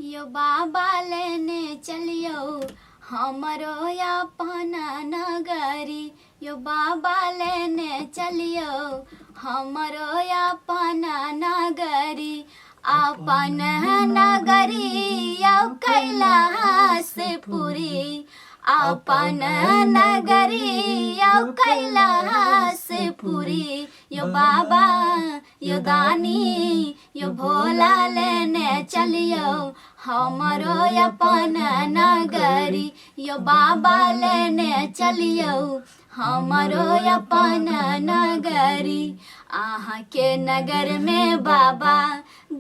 यो बाबा लेने चलियो हमरो अपन नगरी। यो बाबा लेने चलियो हमरो अपन नगरी। अपन नगरी यो कैलाशपुरी। अपन नगरी यो कैलाशपुरी। यो बाबा यो दानी यो भोला लेने चलियो हमरो अपन नगरी। यो बाबा लेने चलियो हमरो अपन नगरी। आहाँ के नगर में बाबा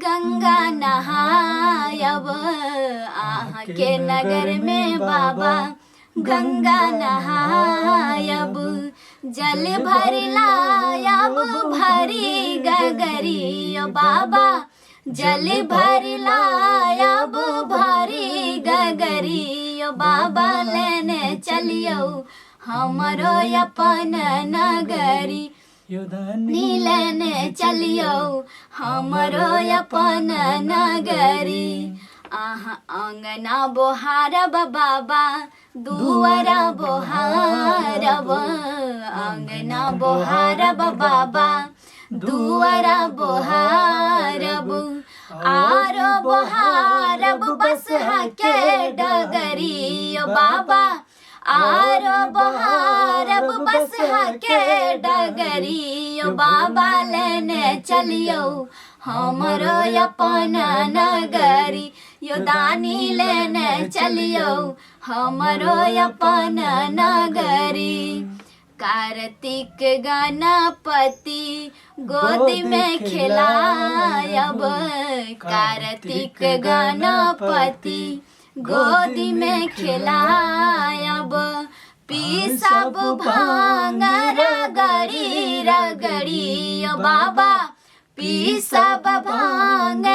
गंगा नहायब। आहाँ के नगर में बाबा गंगा नहायब। जल भरी लायब भरी गगरी। यो बाबा जल भरी लायब भरी गगरी। यो बाबा लेने चलियो हमरो अपन नगरी। यो दानी लेने चलियो हमरो अपन नगरी। आहाँ अंगना बोहारब बाबा दुआरा बोहारब। अंगना बोहारब बाबा दुआरा बोहारब। आरो बोहारब बसहा के डगरी। यो बाबा आरो बोहारब बसहा के डगरी। यो बाबा लेने चलियो हमरो अपन नगरी। यो दानी लेने चलियो हमरो अपन नगरी। कार्तिक गणपति गोदी में खिलायब। कार्तिक गणपति गोदी में खिलायब। पीसब भांग रगड़ी रगड़ी। यो बाबा पीसब भांग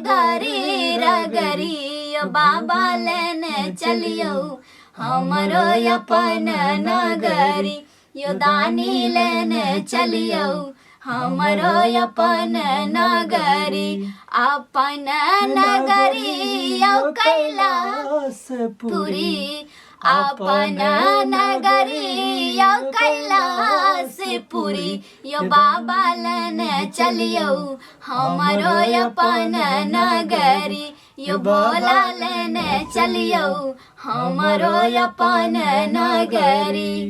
गरी रगरी। यो बाबा लेने चलियो हमरो अपन नगरी। यो दानी लेने चलियो हमरो अपन नगरी। अपन नगरी यो कैलाशपुरी। अपन नगरी यो कैलाशपुरी। यो बाबा लेने चलियो हमरो अपन नगरी। यो भोला लेने चलियो हमरो अपन नगरी।